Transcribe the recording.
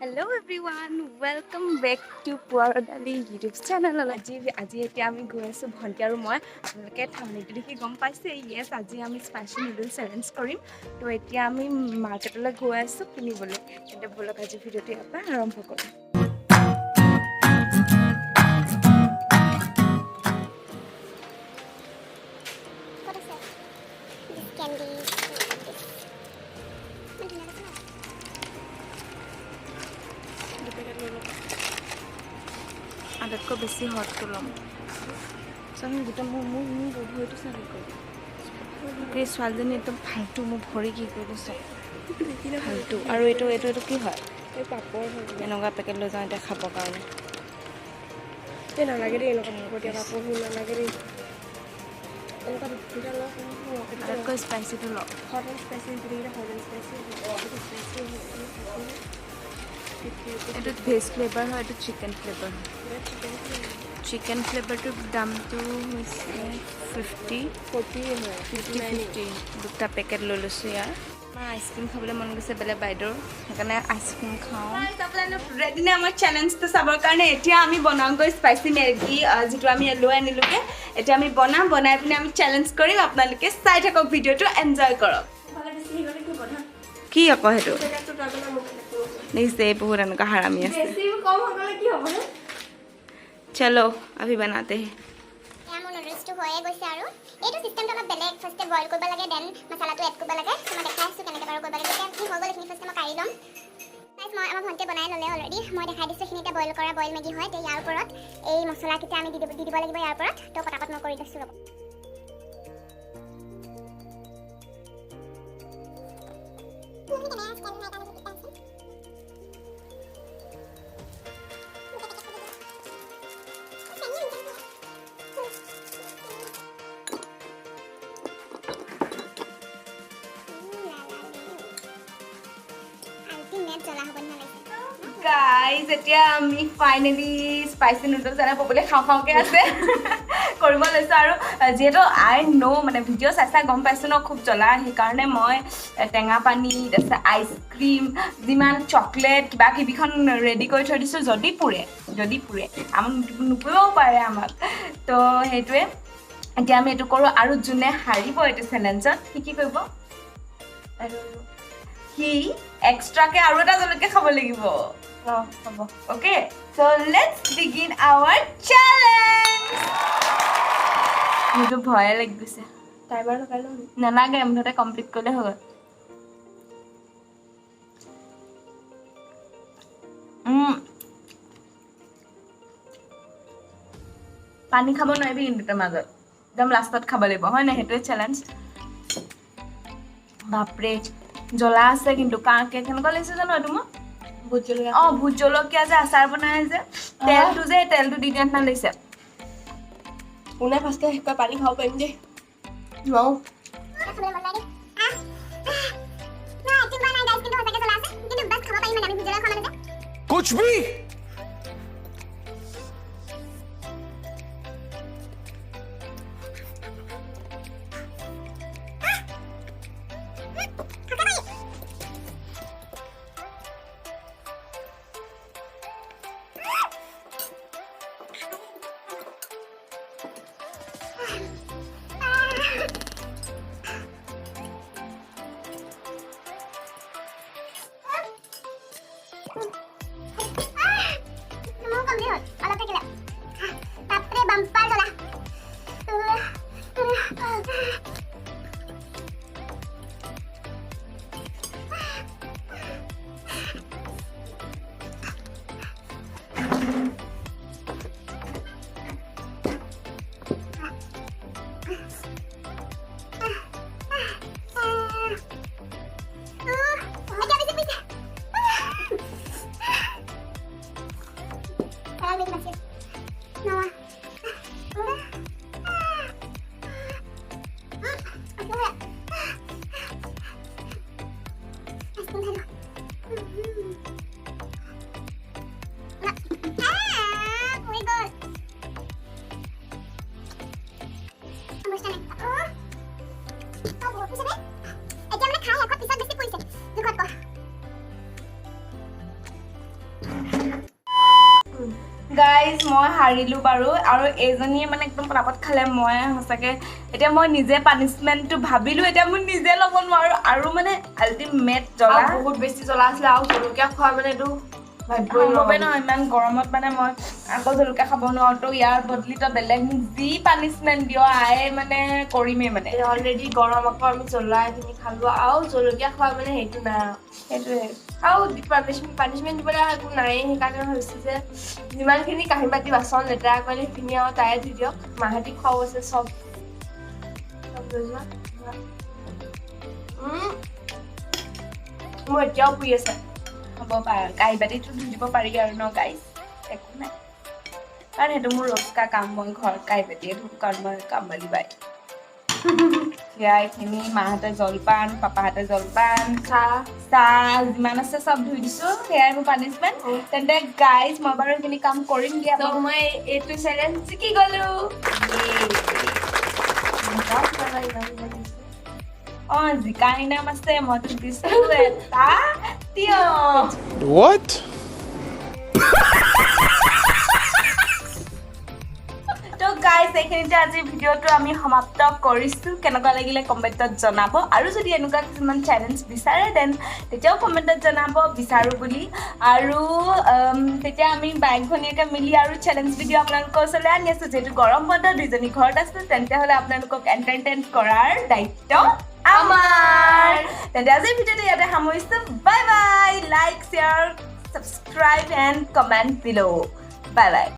Hello everyone, welcome back to Puarodali YouTube channel. আজি এতিয়া আমি গৈ আছো ভন্টি আৰু মই আপোনালোকে থামনেলটো দেখি গম পাইছে yes আজি আমি স্পাইচি নুডলছ চেলেঞ্জ কৰিম তো এতিয়া আমি মাৰ্কেটলৈ গৈ আছো কিনিবলৈ তেন্তে বলক আজি ভিডিঅ'টো ইয়াৰ পৰা আৰম্ভ কৰোঁ আটাইতকৈ বেছি হটটো ল'ম চাওঁ গোটা মোৰ ভৰিটো চালি কৰি এই ছোৱালীজনী একদম ফাল্টু মোৰ ভৰি কি কৰি দিছে ফাল্টু আৰু এইটো কি হয় এই পাপৰ হয় এনেকুৱা পেকেট লৈ যাওঁ এতিয়া খাবৰ কাৰণে এই নালাগে দেই এনেকুৱা ভকতীয়া পাপৰ নালাগে দেই এনেকুৱা দুটা লওঁ আটাইতকৈ স্পাইচিটো লওঁ হট এণ্ড স্পাইচি গোটেইকেইটা হট এণ্ড স্পাইচি এইটো ভেজ ফ্লেভাৰ হয় এইটো চিকেন ফ্লেভাৰ হয় চিকেন ফ্লেভাৰটোৰ দামটো হৈছে 50 দুটা পেকেট লৈ লৈছোঁ ইয়াৰ আমাৰ আইচক্ৰীম খাবলৈ মন গৈছে বেলেগ বাইদেউৰ সেইকাৰণে আইচক্ৰীম খাওঁ ৰেডি নে আমাৰ চেলেঞ্জটো চাবৰ কাৰণে এতিয়া আমি বনাওঁগৈ স্পাইচি মেগী যিটো আমি লৈ আনিলোঁগৈ এতিয়া আমি বনাই পিনে আমি চেলেঞ্জ কৰিম আপোনালোকে চাই থাকক ভিডিঅ'টো এনজয় কৰক কি আকৌ সেইটো দেখিছে বহুত এনেকুৱা হাৰামি আছে চলো अभी बनाते हैं মোৰ নুডলছটো হৈয়ে গৈছে আৰু এইটো চিষ্টেমটো অলপ বেলেগ ফাৰ্ষ্টে বইল কৰিব লাগে দেন মছলাটো এড কৰিব লাগে মই দেখাই আছোঁ কেনেকৈ বাৰু কৰিব লাগে তেতিয়া কি হৈ গ'ল এইখিনি ফাৰ্ষ্টে মই কাঢ়ি ল'ম গাইজ মই আমাৰ ভণ্টিয়ে বনাই ল'লে অলৰেডি মই দেখাই দিছোঁ এইখিনি এতিয়া বইল কৰা বইল মেগী হয় তো ইয়াৰ ওপৰত এই মছলাকেইটা আমি দি দিব লাগিব ইয়াৰ ওপৰত তো পটাপট মই কৰি দিছোঁ ৰ'ব গাইজ এতিয়া আমি ফাইনেলি স্পাইচি নুডলছ এনে পপুলাৰ খাওঁকে আছে কৰিব লৈছোঁ আৰু যিহেতু আই ন' মানে ভিডিঅ' চাই গম পাইছোঁ ন খুব জ্বলা সেইকাৰণে মই টেঙা পানী তাৰপিছত আইচক্ৰীম যিমান চকলেট কিবা কিবিখন ৰেডি কৰি থৈ দিছোঁ যদি পুৰে আমাক নুপুৰিবও পাৰে আমাক তো সেইটোৱে এতিয়া আমি এইটো কৰোঁ আৰু যোনে হাৰিব এইটো চেলেঞ্জত সি কি কৰিব আৰু সি এক্সট্ৰাকে আৰু এটা জলকীয়া খাব লাগিব okay so let's begin our challenge मुझे भय लग গৈছে টাইমাৰ লগাই লওঁ নালাগে মুঠতে কমপ্লিট কৰিলে হৈ গ'ল পানী খাব নোৱাৰিবি কিন্তু তাৰ মাজত একদম লাষ্টত খাব লাগিব হয় না হেতুৱে চ্যালেঞ্জ বাপৰে জ্বলা আছে কিন্তু কাকে কেনেকুৱা লাগিছে জানো এইটো মই ভূত জলকীয়া যে আচাৰ বনাই যে তেলটো দি দিয়া না লৈছে উনে ফাৰ্ষ্টে হেকা পানী খাব পাৰিম যে নোৱাও कुछ भी গাইজ মই হাৰিলোঁ বাৰু আৰু এইজনীয়ে মানে একদম পটাপট খালে মই সঁচাকৈ এতিয়া মই নিজে পানিছমেণ্টটো ভাবিলোঁ এতিয়া মই নিজে ল'ব নোৱাৰোঁ আৰু মানে আল্টিমেট জ্বলা বহুত বেছি জ্বলা আছিলে আৰু জলকীয়া খোৱা মানে এইটো সম্ভৱে নহয় ইমান গৰমত মানে মই আকৌ জলকীয়া খাব নোৱাৰোঁ তো ইয়াৰ বদলি তই বেলেগ মোক যি পানিছমেণ্ট দিয় আয়ে মানে কৰিমেই মানে অলৰেডি গৰম আকৌ আমি জ্বলা এইখিনি খালোঁ আৰু জলকীয়া খোৱা মানে সেইটো নাই সেইটোৱে আৰু পানিছমেণ্ট দিবলৈ একো নাই সেইকাৰণে ভাবিছোঁ যে যিমানখিনি কাঁহী বাতি বাচন লেতেৰা কৰিলে সেইখিনি আৰু তাই দি দিয়ক মাহেঁতি খোৱাও আছে চব লৈ যোৱা মোৰ এতিয়াও পুৰি আছে হ'ব পাৰে কাঁহী বাতিটো ধুই দিব পাৰি আৰু ন গাইজ একো নাই কাৰণ সেইটো মোৰ ৰস্কা কাম মই ঘৰত কাঁহী বাতিয়ে ধুওঁ কাৰণ মই কামবালি বাই সেয়া এইখিনি মাহঁতে জলপান পাপাহঁতে জলপান চাহ যিমান আছে চব ধুই দিছোঁ সেয়াই মোৰ পানিছমেণ্ট তেন্তে গাইজ মই বাৰু এইখিনি কাম কৰিম দিয়া তো মই এইটো চেলেঞ্জ জিকি গ'লোঁ অঁ জিকা ইনাম আছে মই তোক দিছোঁ এটা তিয়ঁহ What? তো গাইজ এইখিনিতে আজি ভিডিঅ'টো আমি সমাপ্ত কৰিছোঁ কেনেকুৱা লাগিলে কমেণ্টত জনাব আৰু যদি এনেকুৱা কিছুমান চেলেঞ্জ বিচাৰে দেন তেতিয়াও কমেণ্টত জনাব বিচাৰোঁ বুলি আৰু তেতিয়া আমি বাইক ভনীয়াকৈ মিলি আৰু চেলেঞ্জ ভিডিঅ' আপোনালোকৰ ওচৰলৈ আনি আছোঁ যিহেতু গৰম বন্ধ দুইজনী ঘৰত আছোঁ তেন্তে হ'লে আপোনালোকক এণ্টাৰটেইন কৰাৰ দায়িত্ব আমাৰ তেন্তে আজিৰ ভিডিঅ'টো ইয়াতে সামৰিছোঁ bye bye like share subscribe and comment bill' bye bye